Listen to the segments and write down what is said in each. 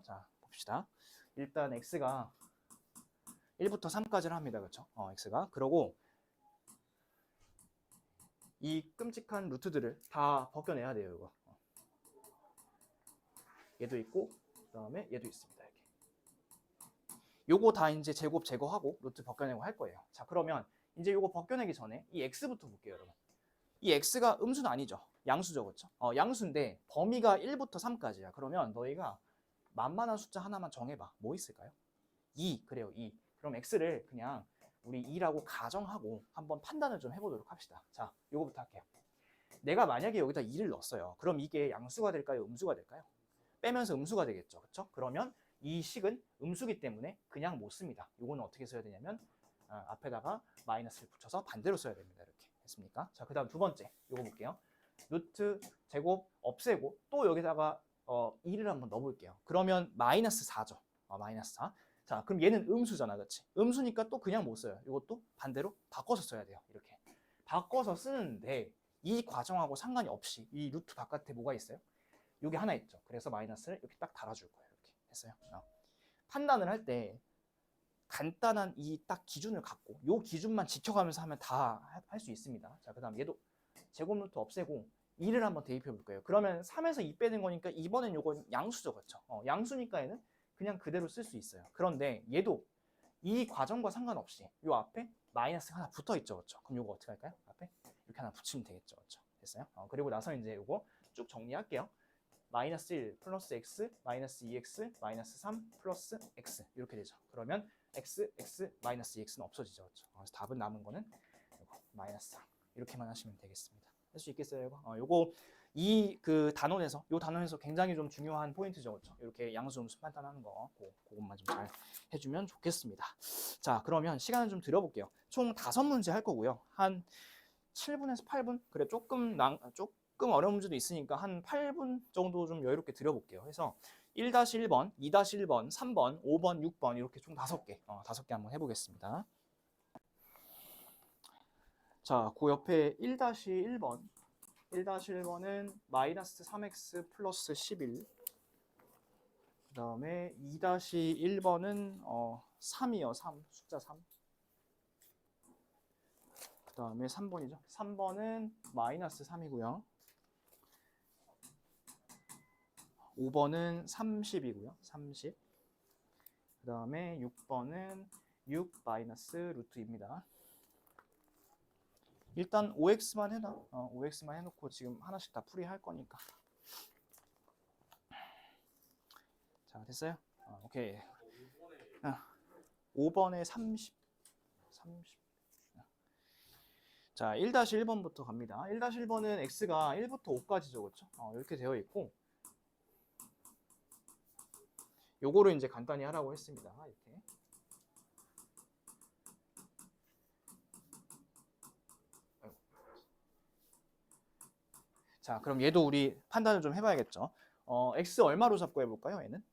볼게요. 자, 봅시다. 일단 x가 1부터 3까지를 합니다. 그렇죠? x가. 그러고 이 끔찍한 루트들을 다 벗겨내야 돼요. 이거. 얘도 있고 그다음에 얘도 있습니다. 이렇게. 요거 다 이제 제곱 제거하고 루트 벗겨내고 할 거예요. 자, 그러면 이제 요거 벗겨내기 전에 이 x부터 볼게요, 여러분. 이 x가 음수는 아니죠. 양수죠. 그렇죠? 양수인데 범위가 1부터 3까지야. 그러면 너희가 만만한 숫자 하나만 정해봐. 뭐 있을까요? 2. 그래요, 2. 그럼 x를 그냥 우리 2라고 가정하고 한번 판단을 좀 해보도록 합시다. 자, 요거부터 할게요. 내가 만약에 여기다 2를 넣었어요. 그럼 이게 양수가 될까요? 음수가 될까요? 빼면서 음수가 되겠죠. 그렇죠? 그러면 이 식은 음수기 때문에 그냥 못 씁니다. 요거는 어떻게 써야 되냐면 앞에다가 마이너스를 붙여서 반대로 써야 됩니다. 이렇게 했습니까? 자, 그 다음 두 번째 요거 볼게요. 루트 제곱 없애고 또 여기다가 2를 한번 넣어볼게요. 그러면 마이너스 4죠. 마이너스 4. 자, 그럼 얘는 음수잖아. 그렇지? 음수니까 또 그냥 못 써요. 이것도 반대로 바꿔서 써야 돼요. 이렇게 바꿔서 쓰는데 이 과정하고 상관이 없이 이 루트 바깥에 뭐가 있어요? 요게 하나 있죠. 그래서 마이너스를 이렇게 딱 달아줄 거예요. 이렇게 했어요. 판단을 할 때 간단한 이 딱 기준을 갖고 요 기준만 지켜가면서 하면 다 할 수 있습니다. 자, 그 다음 얘도 제곱 루트 없애고 2를 한번 대입해 볼 거예요. 그러면 3에서 2 빼는 거니까 이번엔 요건 양수죠. 그렇죠? 양수니까 얘는 그냥 그대로 쓸 수 있어요. 그런데 얘도 이 과정과 상관없이 요 앞에 마이너스가 하나 붙어 있죠. 그렇죠? 그럼 요거 어떻게 할까요? 앞에 이렇게 하나 붙이면 되겠죠. 그렇죠? 됐어요? 그리고 나서 이제 요거 쭉 정리할게요. 마이너스 1 플러스 x 마이너스 2x 마이너스 3 플러스 x 이렇게 되죠. 그러면 x, x, 마이너스 2x는 없어지죠. 그렇죠? 그래서 답은 남은 거는 이거 마이너스 3 이렇게만 하시면 되겠습니다. 할 수 있겠어요? 이거? 요거 이 그 단원에서 요 단원에서 굉장히 좀 중요한 포인트죠. 그렇죠? 이렇게 양수 음수 판단하는 거 그것만 좀 잘 해주면 좋겠습니다. 자, 그러면 시간을 좀 들여볼게요. 총 5문제 할 거고요. 한 7분에서 8분? 그래, 조금 어려운 문제도 있으니까 한 8분 정도 좀 여유롭게 드려볼게요. 그래서 1-1번, 2-1번, 3번, 5번, 6번 이렇게 총 5개, 5개 한번 해보겠습니다. 자, 그 옆에 1-1번, 1-1번은 마이너스 3x 플러스 11. 그 다음에 2-1번은 3이요, 3, 숫자 3. 그 다음에 3번이죠. 3번은 마이너스 3이고요. 5번은 30이고요. 30. 그 다음에 6번은 6 마이너스 루트입니다. 일단 5x만 해놔. 5x만 해놓고 지금 하나씩 다 풀이할 거니까. 자, 됐어요? 오케이. 5번에 30. 자, 1-1번부터 갑니다. 1-1번은 x가 1부터 5까지죠. 그렇죠? 이렇게 되어 있고 요거를 이제 간단히 하라고 했습니다. 이렇게. 자, 그럼 얘도 우리 판단을 좀 해봐야겠죠. x 얼마로 잡고 해볼까요? 얘는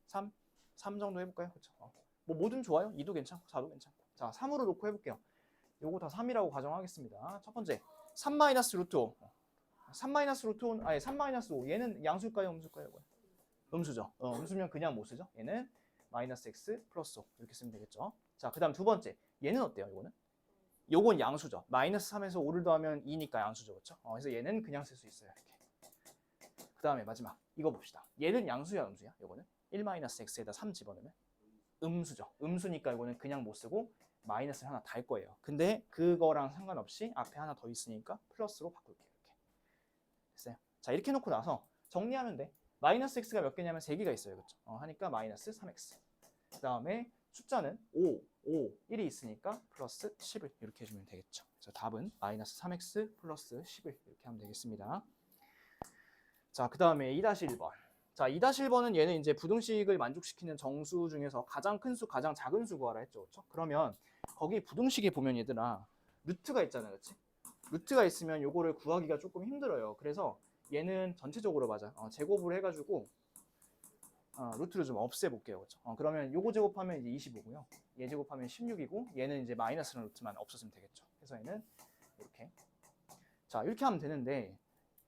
3 정도 해볼까요? 그렇죠? 뭐 뭐든 좋아요. 2도 괜찮고 4도 괜찮고. 자, 3으로 놓고 해볼게요. 요거 다 3이라고 가정하겠습니다. 첫 번째 3 마이너스 루트 5. 3 마이너스 루트 5, 아니 3 마이너스 5. 얘는 양수일까요? 음수일까요? 음수죠. 음수면 그냥 못 쓰죠. 얘는 마이너스 x 플러스 5 이렇게 쓰면 되겠죠. 자, 그 다음 두 번째 얘는 어때요? 요건 양수죠. 마이너스 3에서 5를 더하면 2니까 양수죠. 그렇죠? 그래서 얘는 그냥 쓸 수 있어요. 이렇게. 그 다음에 마지막 이거 봅시다. 얘는 양수야 음수야? 요거는 1-x에다 3 집어넣으면 음수죠. 음수니까 이거는 그냥 못 쓰고 마이너스를 하나 달 거예요. 근데 그거랑 상관없이 앞에 하나 더 있으니까 플러스로 바꿀게요. 이렇게. 됐어요? 자, 이렇게 해놓고 나서 정리하면 돼. 마이너스 x가 몇 개냐면 3개가 있어요. 그렇죠? 하니까 마이너스 3x. 그 다음에 숫자는 5, 1이 있으니까 플러스 10을 이렇게 해주면 되겠죠. 그래서 답은 마이너스 3x 플러스 10을 이렇게 하면 되겠습니다. 자, 그 다음에 2-1번. 자, 2-1번은 얘는 이제 부등식을 만족시키는 정수 중에서 가장 큰 수, 가장 작은 수 구하라 했죠. 그렇죠? 그러면 거기 부등식에 보면 얘들아 루트가 있잖아. 그렇지? 루트가 있으면 요거를 구하기가 조금 힘들어요. 그래서 얘는 전체적으로 맞아. 제곱을 해가지고 루트를 좀 없애볼게요. 그렇죠? 그러면 요거 제곱하면 이제 25고요. 얘 제곱하면 16이고 얘는 이제 마이너스는 루트만 없었으면 되겠죠. 그래서 얘는 이렇게. 자, 이렇게 하면 되는데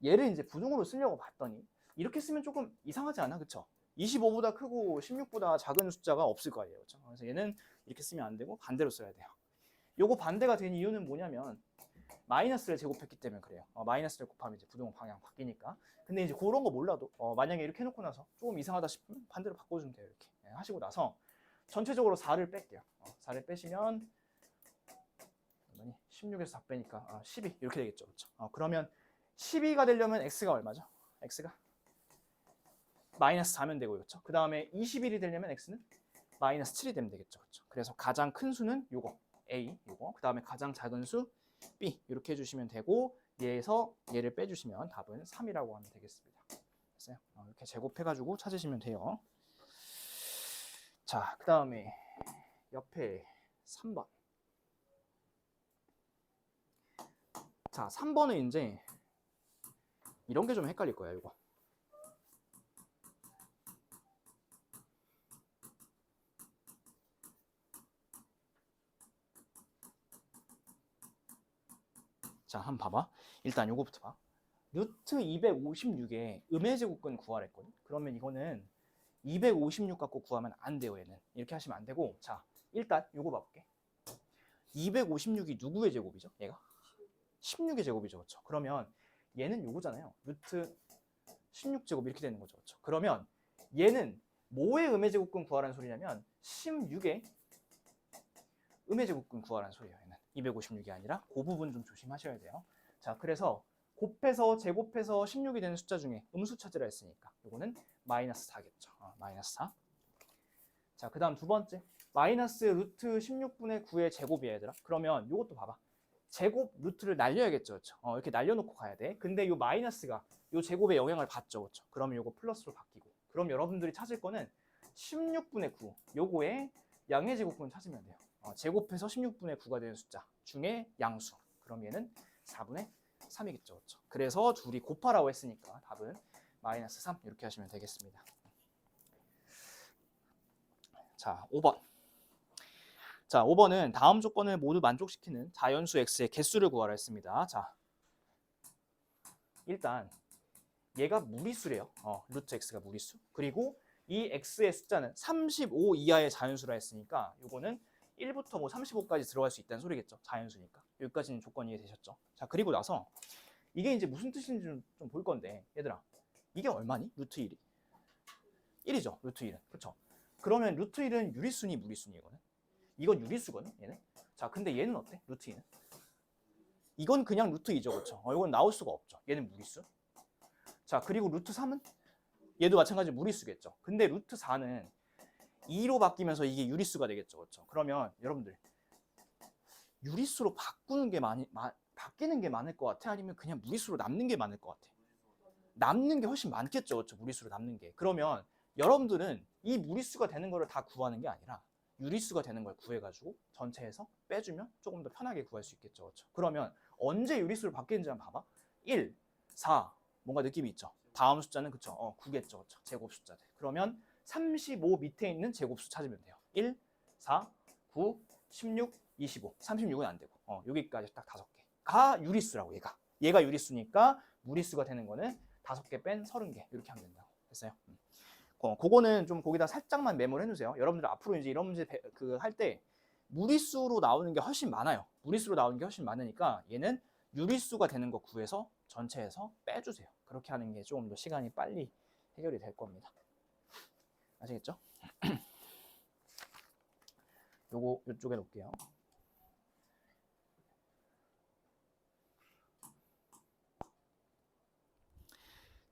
얘를 이제 부등으로 쓰려고 봤더니 이렇게 쓰면 조금 이상하지 않아? 그쵸? 25보다 크고 16보다 작은 숫자가 없을 거 아니에요. 그쵸? 그래서 얘는 이렇게 쓰면 안 되고 반대로 써야 돼요. 요거 반대가 된 이유는 뭐냐면 마이너스를 제곱했기 때문에 그래요. 마이너스를 곱하면 이제 부동 방향 바뀌니까. 근데 이제 그런 거 몰라도 만약에 이렇게 해놓고 나서 조금 이상하다 싶으면 반대로 바꿔주면 돼요. 이렇게 하시고 나서 전체적으로 4를 뺄게요. 4를 빼시면 16에서 4 빼니까 12 이렇게 되겠죠. 그렇죠? 그러면 12가 되려면 x가 얼마죠? x가 마이너스 4면 되고 그렇죠? 그 다음에 21이 되려면 x는 마이너스 7이 되면 되겠죠. 그렇죠? 그래서 가장 큰 수는 요거 a 요거 그 다음에 가장 작은 수 b 이렇게 해주시면 되고 얘에서 얘를 빼주시면 답은 3이라고 하면 되겠습니다. 됐어요? 이렇게 제곱해가지고 찾으시면 돼요. 자, 그 다음에 옆에 3번. 자, 3번은 이제 이런 게 좀 헷갈릴 거예요, 이거. 자, 한번 봐봐. 일단 요거부터 봐. 루트 256에 음의 제곱근 구하랬거든. 그러면 이거는 256 갖고 구하면 안 돼요, 얘는. 이렇게 하시면 안 되고. 자, 일단 요거 봐볼게. 256이 누구의 제곱이죠? 얘가? 16의 제곱이죠, 그렇죠? 그러면 얘는 요거잖아요. 루트 16제곱 이렇게 되는 거죠, 그렇죠? 그러면 얘는 뭐의 음의 제곱근 구하라는 소리냐면 16의 음의 제곱근 구하라는 소리예요. 얘는 256이 아니라 그 부분 좀 조심하셔야 돼요. 자, 그래서 곱해서 제곱해서 16이 되는 숫자 중에 음수 찾으라 했으니까 이거는 마이너스 4겠죠. 마이너스 4. 자, 그 다음 두 번째 마이너스 루트 16분의 9의 제곱이야, 얘들아. 그러면 이것도 봐봐. 제곱 루트를 날려야겠죠. 그렇죠? 이렇게 날려놓고 가야 돼. 근데 이 마이너스가 이 제곱에 영향을 받죠. 그렇죠? 그러면 이거 플러스로 바뀌고. 그럼 여러분들이 찾을 거는 16분의 9 요거의 양의 제곱분을 찾으면 돼요. 제곱해서 16분의 9가 되는 숫자 중에 양수. 그럼 얘는 4분의 3이겠죠. 그렇죠? 그래서 둘이 곱하라고 했으니까 답은 마이너스 3 이렇게 하시면 되겠습니다. 자, 5번. 자, 5번은 다음 조건을 모두 만족시키는 자연수 x의 개수를 구하라 했습니다. 자, 일단 얘가 무리수래요. 루트 x가 무리수. 그리고 이 x의 숫자는 35 이하의 자연수라 했으니까 이거는 1부터 뭐 35까지 들어갈 수 있다는 소리겠죠. 자연수니까. 여기까지는 조건 이해되셨죠? 자, 그리고 나서 이게 이제 무슨 뜻인지 좀 볼 건데, 얘들아, 이게 얼마니? 루트 1이 1이죠. 루트 1은. 그렇죠? 그러면 루트 1은 유리수니 무리수니 이거는? 이건 유리수거든, 얘는. 자, 근데 얘는 어때? 루트 2는? 이건 그냥 루트 2죠, 그렇죠? 이건 나올 수가 없죠. 얘는 무리수. 자, 그리고 루트 3은? 얘도 마찬가지로 무리수겠죠. 근데 루트 4는 2로 바뀌면서 이게 유리수가 되겠죠, 그렇죠? 그러면 여러분들 유리수로 바뀌는 게 많을 것 같아? 아니면 그냥 무리수로 남는 게 많을 것 같아? 남는 게 훨씬 많겠죠, 그렇죠? 무리수로 남는 게. 그러면 여러분들은 이 무리수가 되는 거를 다 구하는 게 아니라 유리수가 되는 걸 구해가지고 전체에서 빼주면 조금 더 편하게 구할 수 있겠죠. 그렇죠? 그러면 언제 유리수를 바뀌는지 한번 봐봐. 1, 4 뭔가 느낌이 있죠. 다음 숫자는 그쵸? 9겠죠. 그쵸? 제곱 숫자들. 그러면 35 밑에 있는 제곱수 찾으면 돼요. 1, 4, 9, 16, 25. 36은 안 되고 여기까지 딱 5개가 유리수라고 얘가. 얘가 유리수니까 무리수가 되는 거는 5개 뺀 30개 이렇게 하면 된다고. 됐어요? 그거는 좀 거기다 살짝만 메모를 해주세요. 여러분들 앞으로 이제 이런 문제 할 때 무리수로 나오는 게 훨씬 많아요. 무리수로 나오는 게 훨씬 많으니까 얘는 유리수가 되는 거 구해서 전체에서 빼주세요. 그렇게 하는 게 조금 더 시간이 빨리 해결이 될 겁니다. 아시겠죠? 요거 이쪽에 놓을게요.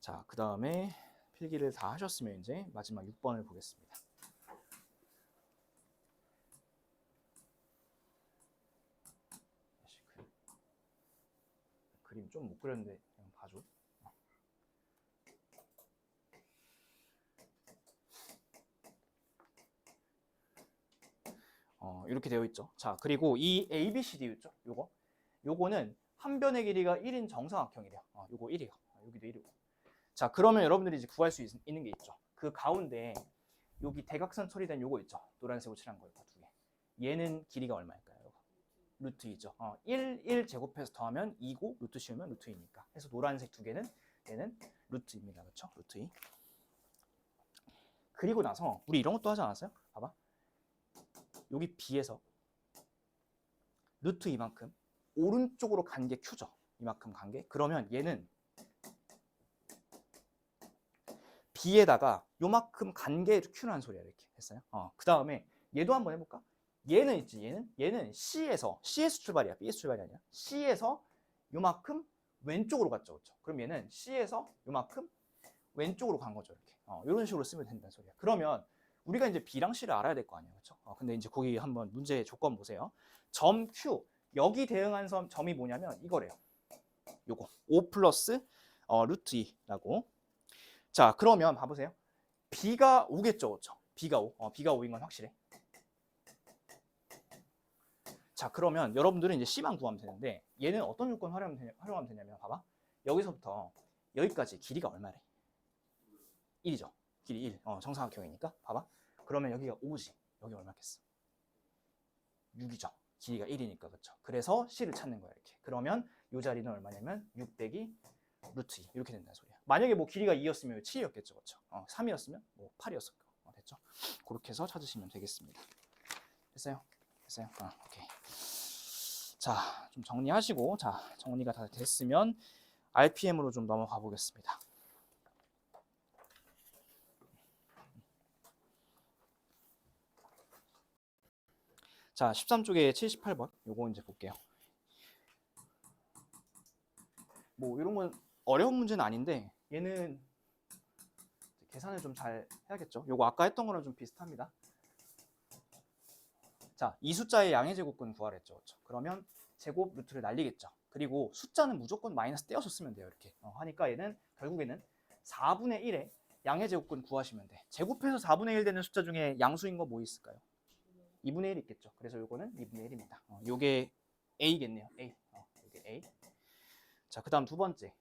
자, 그 다음에 필기를 다 하셨으면 이제 마지막 6번을 보겠습니다. 그림 좀 못 그렸는데 그냥 봐줘. 이렇게 되어 있죠. 자, 그리고 이 ABCD 있죠? 요거는 한 변의 길이가 1인 정사각형이래요. 요거 1이에요. 여기도 1이고. 자, 그러면 여러분들이 이제 구할 수 있는 게 있죠. 그 가운데 여기 대각선 처리된 요거 있죠. 노란색으로 칠한 거 이거 두 개. 얘는 길이가 얼마일까요? 루트 2죠. 1 제곱해서 더하면 2고 루트 씌우면 루트 2니까. 해서 노란색 두 개는 얘는 루트 2입니다. 그렇죠? 루트 2. 그리고 나서 우리 이런 것도 하지 않았어요? 봐봐. 여기 B에서 루트 이만큼 오른쪽으로 간 게 Q죠. 이만큼 간 게. 그러면 얘는 B에다가 요만큼 간 게 Q라는 소리야. 이렇게 했어요. 그 다음에 얘도 한번 해볼까? 얘는 있지. 얘는 C에서 출발이야. B에서 출발이 아니라 C에서 요만큼 왼쪽으로 갔죠. 그렇죠? 그럼 얘는 C에서 요만큼 왼쪽으로 간 거죠. 이렇게. 이런 식으로 쓰면 된다는 소리야. 그러면 우리가 이제 B랑 C를 알아야 될 거 아니에요. 그렇죠? 근데 이제 거기 한번 문제 조건 보세요. 점 Q. 여기 대응한 점이 뭐냐면 이거래요. 요거 5 플러스 루트 2라고. 자, 그러면 봐보세요. B가 5겠죠. 그렇죠? B가 5. B가 5인 건 확실해. 자, 그러면 여러분들은 이제 C만 구하면 되는데 얘는 어떤 조건 활용하면 되냐면 봐봐. 여기서부터 여기까지 길이가 얼마래? 1이죠. 길이 1. 정사각형이니까. 봐봐. 그러면 여기가 5지. 여기 얼마겠어? 6이죠. 길이가 1이니까. 그렇죠? 그래서 C를 찾는 거야. 이렇게. 그러면 이 자리는 얼마냐면 6 빼기 루트 2 이렇게 된다는 소리야. 만약에 뭐 길이가 2였으면 7이었겠죠. 그렇죠? 3이었으면 뭐 8이었을 거고. 됐죠? 그렇게 해서 찾으시면 되겠습니다. 됐어요? 됐어요? 오케이. 자, 좀 정리하시고, 자, 정리가 다 됐으면 RPM으로 좀 넘어가 보겠습니다. 자, 13쪽에 78번. 요거 이제 볼게요. 뭐 이런 건 어려운 문제는 아닌데 얘는 계산을 좀 잘 해야겠죠. 요거 아까 했던 거랑 좀 비슷합니다. 자, 이 숫자의 양의 제곱근 구하랬죠. 그렇죠? 그러면 제곱 루트를 날리겠죠. 그리고 숫자는 무조건 마이너스 떼어서 쓰면 돼요. 이렇게 하니까 얘는 결국에는 4분의 1의 양의 제곱근 구하시면 돼. 제곱해서 4분의 1 되는 숫자 중에 양수인 거 뭐 있을까요? 2분의 1 있겠죠. 그래서 요거는 2분의 1입니다. 요게 A겠네요. A. 요게 A. 자, 그 다음 두 번째.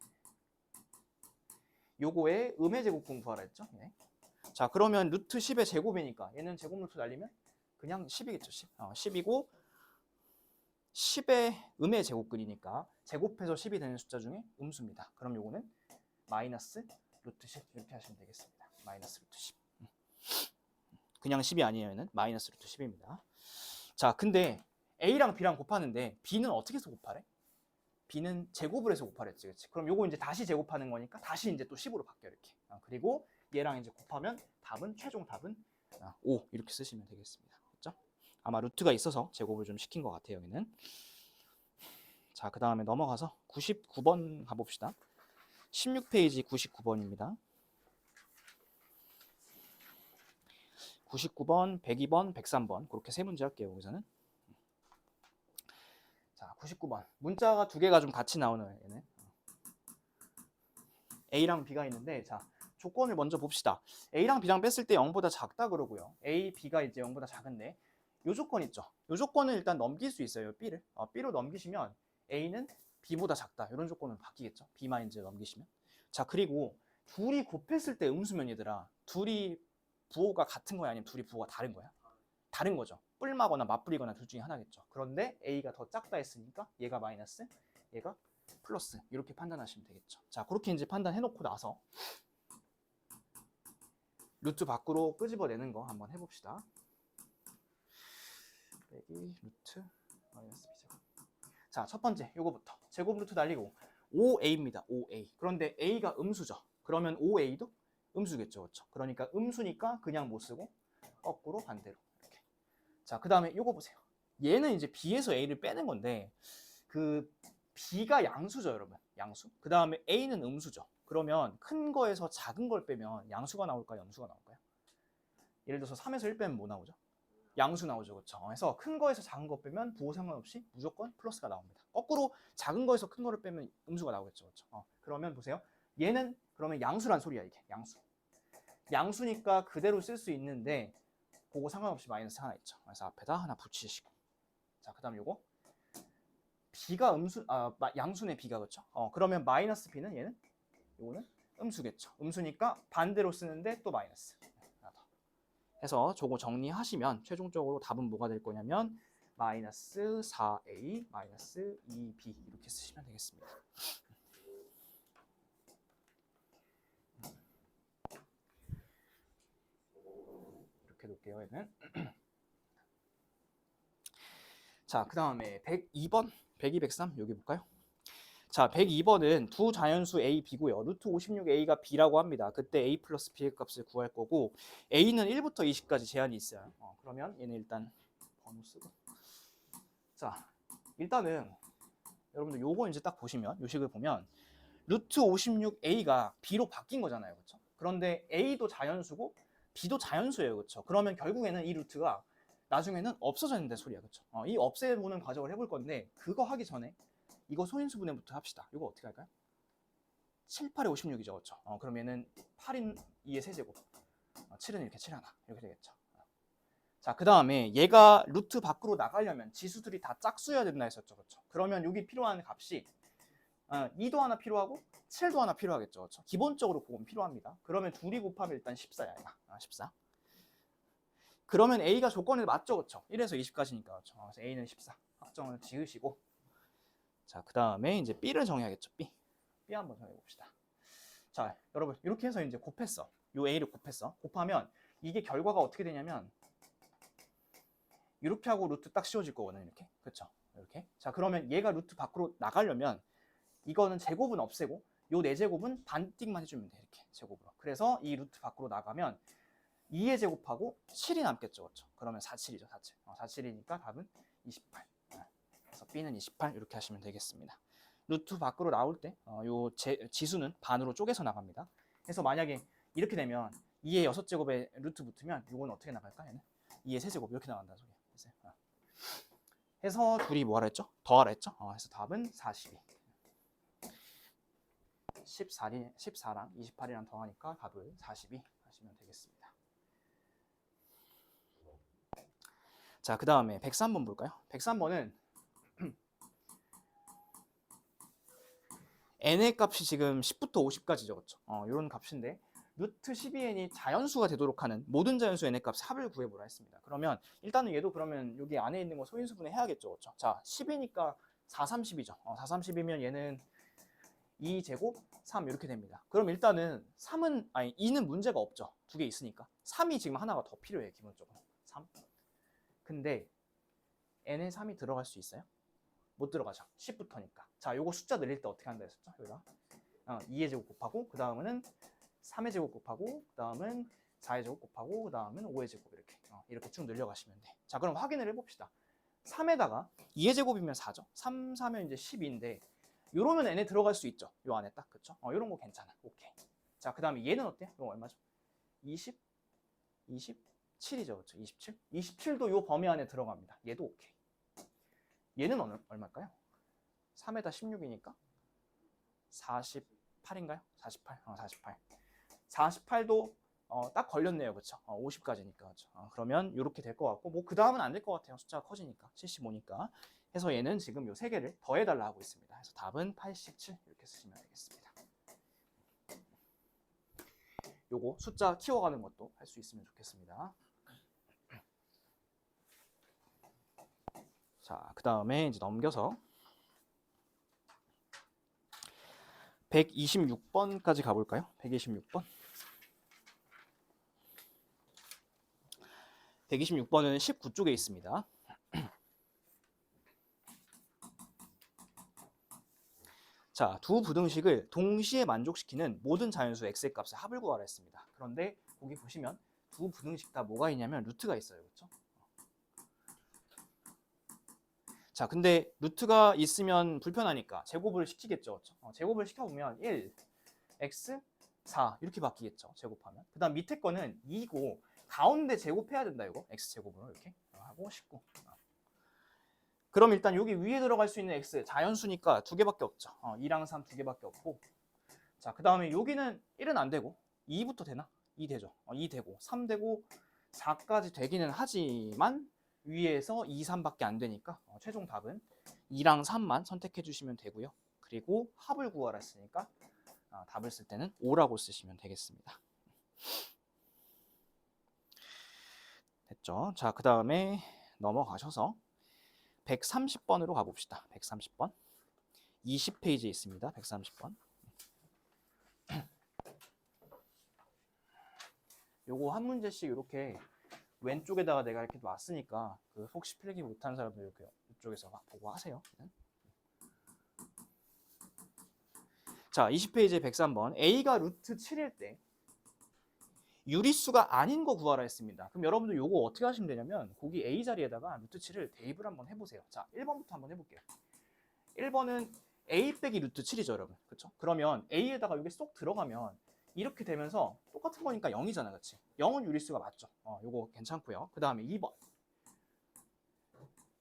요거의 음의 제곱근 구하라 했죠. 네. 자, 그러면 루트 10의 제곱이니까 얘는 제곱 루트 날리면 그냥 10이겠죠. 10. 10이고 10의 음의 제곱근이니까 제곱해서 10이 되는 숫자 중에 음수입니다. 그럼 요거는 마이너스 루트 10 이렇게 하시면 되겠습니다. 마이너스 루트 10. 그냥 10이 아니에요. 얘는 마이너스 루트 10입니다. 자, 근데 A랑 B랑 곱하는데 B는 어떻게 해서 곱하래? B는 제곱을 해서 곱하랬지. 그치? 그럼 요거 이제 다시 제곱하는 거니까 다시 이제 또 10으로 바뀌어 이렇게. 그리고 얘랑 이제 곱하면 최종 답은 5 이렇게 쓰시면 되겠습니다. 그렇죠? 아마 루트가 있어서 제곱을 좀 시킨 것 같아요. 여기는. 자, 그 다음에 넘어가서 99번 가봅시다. 16페이지 99번입니다. 99번, 102번, 103번 그렇게 세 문제 할게요. 여기서는. 자, 99번. 문자가 두 개가 좀 같이 나오는 얘는. A랑 B가 있는데 자, 조건을 먼저 봅시다. A랑 B랑 뺐을 때 0보다 작다 그러고요. A, B가 이제 0보다 작은데 요 조건 있죠. 요 조건을 일단 넘길 수 있어요. B를. B로 넘기시면 A는 B보다 작다. 이런 조건은 바뀌겠죠. B만 이제 넘기시면. 자, 그리고 둘이 곱했을 때 음수면 얘들아. 둘이 부호가 같은 거야? 아니면 둘이 부호가 다른 거야? 다른 거죠. 뿔마거나 맞불이거나 둘 중에 하나겠죠. 그런데 A가 더 작다 했으니까 얘가 마이너스, 얘가 플러스 이렇게 판단하시면 되겠죠. 자, 그렇게 이제 판단해놓고 나서 루트 밖으로 끄집어내는 거 한번 해봅시다. 빼기 루트 마이너스 B제곱. 자, 첫 번째 요거부터 제곱 루트 날리고 5A입니다. 5A. 그런데 A가 음수죠. 그러면 5A도 음수겠죠. 그렇죠? 그러니까 음수니까 그냥 못 쓰고 거꾸로 반대로 이렇게. 자, 그 다음에 요거 보세요. 얘는 이제 B에서 A를 빼는 건데 그 B가 양수죠, 여러분. 양수. 그 다음에 A는 음수죠. 그러면 큰 거에서 작은 걸 빼면 양수가 나올까요? 음수가 나올까요? 예를 들어서 3에서 1 빼면 뭐 나오죠? 양수 나오죠. 그렇죠? 그래서 큰 거에서 작은 거 빼면 부호 상관없이 무조건 플러스가 나옵니다. 거꾸로 작은 거에서 큰 거를 빼면 음수가 나오겠죠. 그렇죠? 그러면 보세요. 얘는 그러면 양수란 소리야, 이게. 양수. 양수니까 그대로 쓸 수 있는데 그거 상관없이 마이너스 하나 있죠. 그래서 앞에다 하나 붙이시고. 자, 그다음 요거 B가 양수네. B가. 그렇죠? 그러면 마이너스 B는 얘는 요거는 음수겠죠. 음수니까 반대로 쓰는데 또 마이너스. 해서 저거 정리하시면 최종적으로 답은 뭐가 될 거냐면 마이너스 4A 마이너스 2B 이렇게 쓰시면 되겠습니다. 볼게요. 얘는. 자, 그 다음에 102번, 102, 103 여기 볼까요? 자, 102번은 두 자연수 A, B고요. 루트 56A가 B라고 합니다. 그때 A 플러스 B의 값을 구할 거고 A는 1부터 20까지 제한이 있어요. 그러면 얘는 일단 번호 쓰고. 자, 일단은 여러분들 요거 이제 딱 보시면 요식을 보면 루트 56A가 B로 바뀐 거잖아요. 그렇죠? 그런데 A도 자연수고 B도 자연수예요. 그렇죠? 그러면 결국에는 이 루트가 나중에는 없어졌는데 소리야. 그렇죠? 이 없애보는 과정을 해볼 건데 그거 하기 전에 이거 소인수분해부터 합시다. 이거 어떻게 할까요? 7, 8에 56이죠. 그렇죠? 그러면은 8인 2의 세제곱 7은 이렇게 7 하나 이렇게 되겠죠. 자, 그 다음에 얘가 루트 밖으로 나가려면 지수들이 다 짝수여야 된다 했었죠. 그렇죠? 그러면 여기 필요한 값이 2도 하나 필요하고 7도 하나 필요하겠죠. 그렇죠? 기본적으로 그건 필요합니다. 그러면 둘이 곱하면 일단 14야. 14. 그러면 A가 조건에 맞죠. 그렇죠? 1에서 20까지니까. 그렇죠? 그래서 A는 14. 확정을 지으시고 자, 그 다음에 이제 B를 정해야겠죠. B 한번 정해봅시다. 자, 여러분 이렇게 해서 이제 곱했어. 요 A를 곱했어. 곱하면 이게 결과가 어떻게 되냐면 이렇게 하고 루트 딱 씌워질 거거든요. 이렇게. 그렇죠? 이렇게. 자, 그러면 얘가 루트 밖으로 나가려면 이거는 제곱은 없애고 요 4제곱은 반띵만 해주면 돼. 이렇게 제곱으로. 그래서 이 루트 밖으로 나가면 2의 제곱하고 7이 남겠죠. 그렇죠? 그러면 47이죠. 47. 47이니까 답은 28. 그래서 B는 28 이렇게 하시면 되겠습니다. 루트 밖으로 나올 때 요 지수는 반으로 쪼개서 나갑니다. 그래서 만약에 이렇게 되면 2의 6제곱에 루트 붙으면 이건 어떻게 나갈까? 얘는 2의 세제곱 이렇게 나간다는 소리예요. 해서 둘이 뭐하라 했죠? 더하라 했죠? 그래서 답은 42. 14랑 28이랑 더하니까 답을 42 하시면 되겠습니다. 자, 그 다음에 103번 볼까요? 103번은 n의 값이 지금 10부터 50까지 적었죠. 이런 값인데 루트 12n이 자연수가 되도록 하는 모든 자연수 n의 값 합을 구해보라 했습니다. 그러면 일단은 얘도 그러면 여기 안에 있는 거 소인수분해 해야겠죠. 그렇죠? 자, 10이니까 4, 30이죠. 4, 30이면 얘는 2제곱 3 이렇게 됩니다. 그럼 일단은 2는 문제가 없죠. 두 개 있으니까. 3이 지금 하나가 더 필요해. 기본적으로. 3. 근데 n에 3이 들어갈 수 있어요? 못 들어가죠. 10부터니까. 자, 요거 숫자 늘릴 때 어떻게 한다 했었죠? 여기다 2의 제곱 곱하고 그 다음은 3의 제곱 곱하고 그 다음은 4의 제곱 곱하고 그 다음은 5의 제곱 이렇게 쭉 늘려가시면 돼. 자, 그럼 확인을 해봅시다. 3에다가 2의 제곱이면 4죠. 3, 4면 이제 10인데 요러면 n에 들어갈 수 있죠. 요 안에 딱. 그쵸? 요런 거 괜찮아. 오케이. 자, 그 다음에 얘는 어때? 이거 얼마죠? 20? 27이죠. 그쵸? 27? 27도 요 범위 안에 들어갑니다. 얘도 오케이. 얘는 얼마일까요? 3에다 16이니까 48인가요? 48. 48. 48도 딱 걸렸네요. 그쵸? 50까지니까. 그쵸? 그러면 이렇게 될 것 같고 뭐 그 다음은 안 될 것 같아요. 숫자가 커지니까. 75니까. 해서 얘는 지금 요 세 개를 더해달라 하고 있습니다. 그래서 답은 87 이렇게 쓰시면 되겠습니다. 요거 숫자 키워가는 것도 할 수 있으면 좋겠습니다. 자, 그 다음에 이제 넘겨서 126번까지 가볼까요? 126번. 126번은 19쪽에 있습니다. 자, 두 부등식을 동시에 만족시키는 모든 자연수 x의 값의 합을 구하라 했습니다. 그런데 거기 보시면 두 부등식 다 뭐가 있냐면 루트가 있어요. 그렇죠? 자, 근데 루트가 있으면 불편하니까 제곱을 시키겠죠. 그렇죠? 제곱을 시켜보면 1, x, 4 이렇게 바뀌겠죠. 제곱하면. 그 다음 밑에 거는 2고 가운데 제곱해야 된다. 이거 x제곱으로 이렇게 하고 19. 그럼 일단 여기 위에 들어갈 수 있는 x 자연수니까 두 개밖에 없죠. 2랑 3 두 개밖에 없고. 자, 그 다음에 여기는 1은 안 되고 2부터 되나? 2 되죠. 2 되고 3 되고 4까지 되기는 하지만 위에서 2, 3밖에 안 되니까 최종 답은 2랑 3만 선택해 주시면 되고요. 그리고 합을 구하라 했으니까 답을 쓸 때는 5라고 쓰시면 되겠습니다. 됐죠? 자, 그 다음에 넘어가셔서 130번으로 가봅시다. 130번. 20페이지에 있습니다. 130번. 요거 한 문제씩 이렇게 왼쪽에다가 내가 이렇게 놨으니까 그 혹시 필기 못한 사람들 이렇게 이쪽에서 막 보고 하세요. 자, 20페이지에 103번. A가 루트 7일 때 유리수가 아닌 거 구하라 했습니다. 그럼 여러분들 요거 어떻게 하시면 되냐면 거기 A 자리에다가 루트 7을 대입을 한번 해보세요. 자, 1번부터 한번 해볼게요. 1번은 A 빼기 루트 7이죠, 여러분. 그렇죠? 그러면 A에다가 이게 쏙 들어가면 이렇게 되면서 똑같은 거니까 0이잖아, 그렇지? 0은 유리수가 맞죠. 요거 괜찮고요. 그 다음에 2번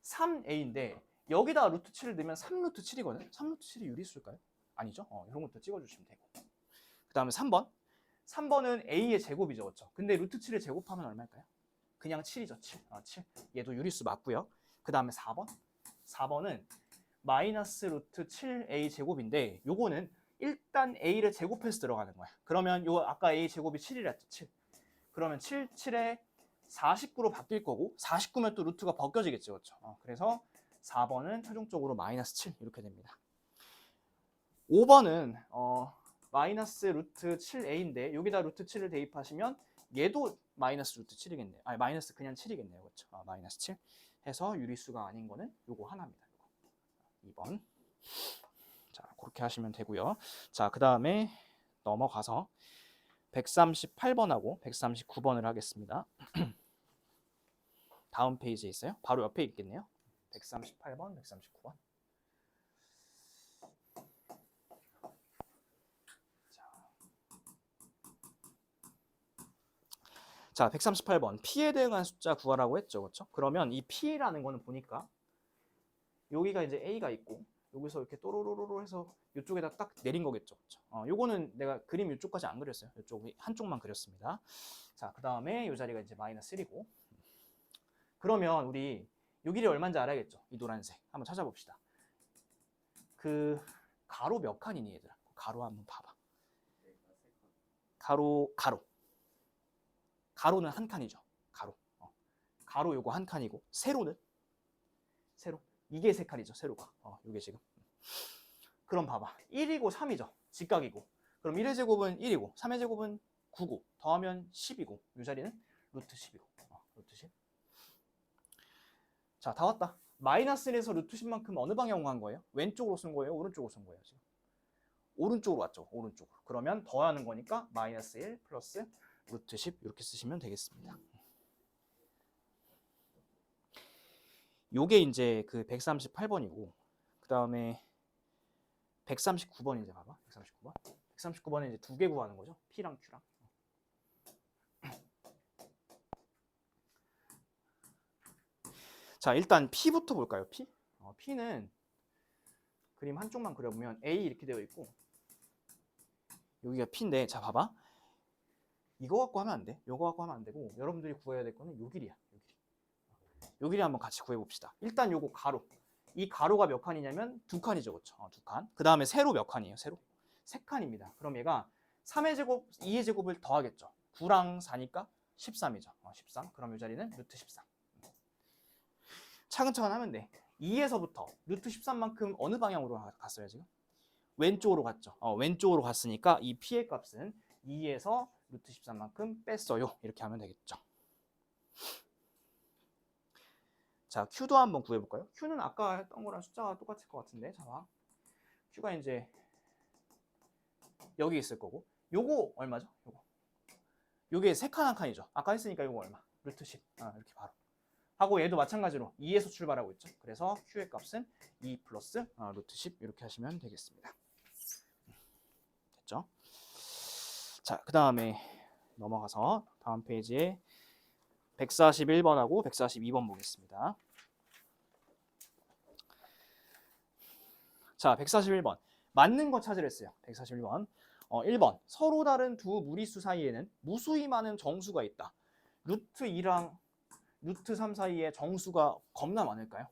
3A인데 여기다가 루트 7을 넣으면 3루트 7이거든. 3루트 7이 유리수일까요? 아니죠? 이런 것도 찍어주시면 되고. 그 다음에 3번은 A의 제곱이죠, 그렇죠? 근데 루트 7을 제곱하면 얼마일까요? 그냥 7이죠, 7. 7. 얘도 유리수 맞고요. 그 다음에 4번은 마이너스 루트 7A 제곱인데 요거는 일단 A를 제곱해서 들어가는 거야. 그러면 요 아까 A 제곱이 7이라 했죠, 7. 그러면 7에 49로 바뀔 거고 49면 또 루트가 벗겨지겠죠, 그렇죠? 그래서 4번은 최종적으로 마이너스 7 이렇게 됩니다. 5번은 마이너스 루트 7a인데 여기다 루트 7을 대입하시면 얘도 마이너스 루트 7이겠네요. 아니 마이너스 그냥 7이겠네요. 그렇죠? 마이너스 7 해서 유리수가 아닌 거는 요거 하나입니다. 요거. 2번. 자, 그렇게 하시면 되고요. 자, 그 다음에 넘어가서 138번하고 139번을 하겠습니다. 다음 페이지에 있어요. 바로 옆에 있겠네요. 138번, 139번. 자, 138번. P에 대응한 숫자 구하라고 했죠. 그렇죠? 그러면 이 P라는 거는 보니까 여기가 이제 A가 있고 여기서 이렇게 또로로로 해서 이쪽에다 딱 내린 거겠죠. 그렇죠? 요거는 내가 그림 이쪽까지 안 그렸어요. 이쪽 한쪽만 그렸습니다. 자, 그 다음에 이 자리가 이제 마이너스 1이고 그러면 우리 요 길이 얼마인지 알아야겠죠. 이 노란색. 한번 찾아봅시다. 그 가로 몇 칸이니 얘들아? 가로 한번 봐봐. 가로는 한 칸이죠. 가로 요거 한 칸이고 세로는 세로 이게 세 칸이죠. 세로가 요게 지금. 그럼 봐봐. 1이고 3이죠. 직각이고. 그럼 1의 제곱은 1이고 3의 제곱은 9고 더하면 10이고 이 자리는 루트 10이고 루트 10. 자, 다 왔다. 마이너스 1에서 루트 10만큼 어느 방향으로 간 거예요? 왼쪽으로 쓴 거예요? 오른쪽으로 쓴 거예요? 지금? 오른쪽으로 왔죠. 오른쪽으로. 그러면 더하는 거니까 마이너스 1 플러스 루트 10 이렇게 쓰시면 되겠습니다. 요게 이제 그 138번이고 그 다음에 139번 이제 봐봐. 139번은 이제 두 개 구하는 거죠. P랑 Q랑. 자, 일단 P부터 볼까요? P? P는 그림 한쪽만 그려보면 A 이렇게 되어 있고 여기가 P인데 자 봐봐. 이거 갖고 하면 안 돼. 이거 갖고 하면 안 되고 여러분들이 구해야 될 거는 요 길이야. 요 길이 한번 같이 구해봅시다. 일단 요거 가로. 이 가로가 몇 칸이냐면 두 칸이죠. 그렇죠? 두 칸. 그 다음에 세로 몇 칸이에요? 세로? 세 칸입니다. 그럼 얘가 3의 제곱, 2의 제곱을 더하겠죠. 9랑 4니까 13이죠. 13. 그럼 이 자리는 루트 13. 차근차근 하면 돼. 2에서부터 루트 13만큼 어느 방향으로 갔어요 지금? 왼쪽으로 갔죠. 왼쪽으로 갔으니까 이 P의 값은 2에서 루트 13만큼 뺐어요. 이렇게 하면 되겠죠. 자, Q도 한번 구해볼까요? Q는 아까 했던 거랑 숫자가 똑같을 것 같은데, 자 봐. Q가 이제 여기 있을 거고, 요거 얼마죠? 요게 세 칸 한 칸이죠. 아까 했으니까 요거 얼마? 루트 10. 이렇게 바로. 하고 얘도 마찬가지로 2에서 출발하고 있죠. 그래서 Q의 값은 2 플러스 루트 10 이렇게 하시면 되겠습니다. 됐죠? 자, 그 다음에 넘어가서 다음 페이지에 141번하고 142번 보겠습니다. 자, 141번. 맞는 거 찾으랬어요. 141번. 1번. 서로 다른 두 무리수 사이에는 무수히 많은 정수가 있다. 루트 2랑 루트 3 사이에 정수가 겁나 많을까요?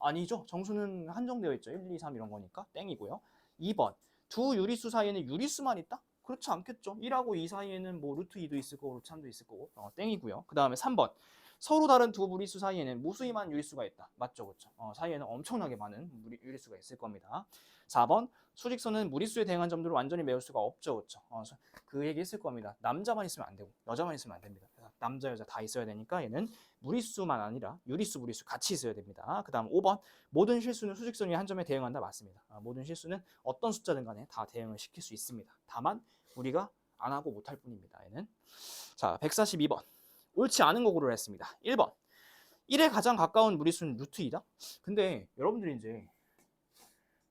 아니죠. 정수는 한정되어 있죠. 1, 2, 3 이런 거니까 땡이고요. 2번. 두 유리수 사이에는 유리수만 있다? 그렇지 않겠죠. 1하고 2 사이에는 뭐 루트 2도 있을 거고 루트 3도 있을 거고 땡이고요. 그 다음에 3번. 서로 다른 두 무리수 사이에는 무수히 많은 유리수가 있다. 맞죠? 그렇죠? 사이에는 엄청나게 많은 유리수가 있을 겁니다. 4번. 수직선은 무리수에 대응한 점들을 완전히 메울 수가 없죠. 그렇죠? 그 얘기 했을 겁니다. 남자만 있으면 안 되고 여자만 있으면 안 됩니다. 남자 여자 다 있어야 되니까 얘는 무리수만 아니라 유리수 무리수 같이 있어야 됩니다. 그 다음 5번 모든 실수는 수직선 위에 한 점에 대응한다. 맞습니다. 모든 실수는 어떤 숫자든 간에 다 대응을 시킬 수 있습니다. 다만 우리가 안 하고 못할 뿐입니다. 얘는. 자 142번 옳지 않은 거 고르라 했습니다. 1번 1에 가장 가까운 무리수는 루트 2다. 근데 여러분들이 이제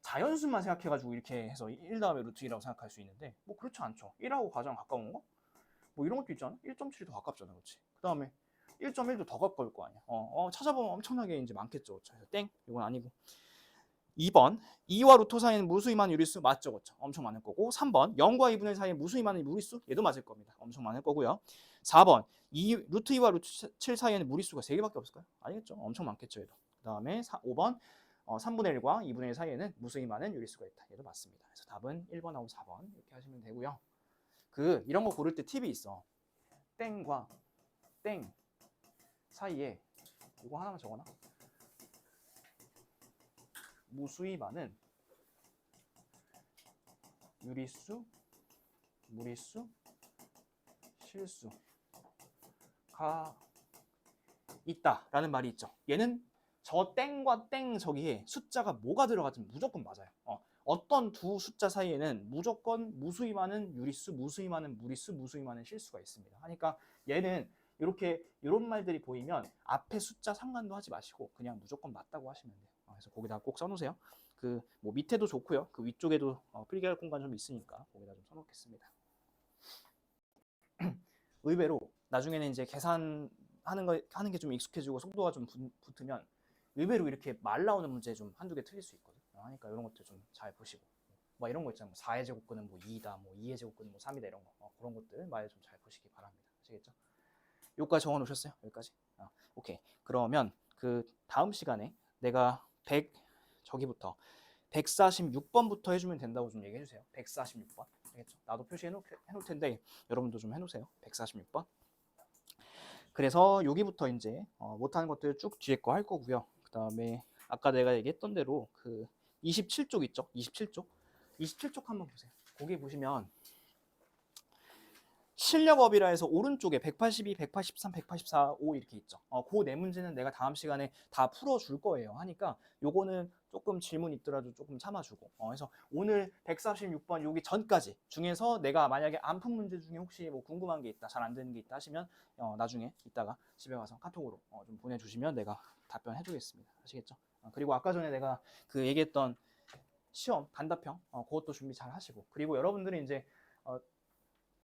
자연수만 생각해가지고 이렇게 해서 1 다음에 루트 2라고 생각할 수 있는데 뭐 그렇지 않죠. 1하고 가장 가까운 거? 뭐 이런 것도 있잖아. 1.7이 더 가깝잖아. 그렇지? 그 다음에 1.1도 더 가까울 거 아니야. 찾아보면 엄청나게 이제 많겠죠. 그래서 땡. 이건 아니고. 2번 2와 루트 사이에는 무수히 많은 유리수 맞죠. 그렇죠? 엄청 많을 거고. 3번 0과 2분의 사이에 무수히 많은 무리수 얘도 맞을 겁니다. 엄청 많을 거고요. 4번 루트 2와 루트 7 사이에는 무리수가 3개밖에 없을까요? 아니겠죠. 엄청 많겠죠. 얘도. 그 다음에 5번 3분의 1과 2분의 1 사이에는 무수히 많은 유리수가 있다. 얘도 맞습니다. 그래서 답은 1번하고 4번 이렇게 하시면 되고요. 이런 거 고를 때 팁이 있어. 땡과 땡 사이에 이거 하나만 적어놔. 무수히 많은 유리수, 무리수, 실수가 있다라는 말이 있죠. 얘는 저 땡과 땡 저기에 숫자가 뭐가 들어가지면 무조건 맞아요. 어떤 두 숫자 사이에는 무조건 무수히 많은 유리수, 무수히 많은 무리수, 무수히 많은 실수가 있습니다. 그러니까 얘는 이렇게 이런 말들이 보이면 앞에 숫자 상관도 하지 마시고 그냥 무조건 맞다고 하시면 돼요. 그래서 거기다 꼭 써놓으세요. 뭐 밑에도 좋고요. 그 위쪽에도 필기할 공간 좀 있으니까 거기다 좀 써놓겠습니다. 의외로 나중에는 이제 하는 게 좀 익숙해지고 속도가 좀 붙으면 의외로 이렇게 말 나오는 문제 좀 한두 개 틀릴 수 있거든요. 그러니까 이런 것들 좀 잘 보시고 뭐 이런 거 있잖아요. 4의 제곱근은 뭐 2다, 뭐 2의 제곱근은 뭐 3이다 이런 거 그런 것들 말 좀 잘 보시기 바랍니다. 아시겠죠? 여기까지 적어 놓으셨어요? 여기까지? 오케이. 그러면 그 다음 시간에 내가 저기부터 146번부터 해주면 된다고 좀 얘기해 주세요. 146번. 알겠죠? 나도 표시해 놓을 텐데 여러분도 좀 해놓으세요. 146번. 그래서 여기부터 이제 못하는 것들 쭉 뒤에 거 할 거고요. 그 다음에 아까 내가 얘기했던 대로 그 27쪽 있죠? 27쪽. 27쪽 한번 보세요. 거기 보시면 실력업이라 해서 오른쪽에 182, 183, 184, 5 이렇게 있죠. 그 네 문제는 내가 다음 시간에 다 풀어줄 거예요. 하니까 요거는 조금 질문 있더라도 조금 참아주고. 그래서 오늘 146번 여기 전까지 중에서 내가 만약에 안 푼 문제 중에 혹시 뭐 궁금한 게 있다, 잘 안 되는 게 있다 하시면 나중에 이따가 집에 가서 카톡으로 좀 보내주시면 내가 답변해 주겠습니다. 아시겠죠? 그리고 아까 전에 내가 그 얘기했던 시험 단답형 그것도 준비 잘 하시고 그리고 여러분들이 이제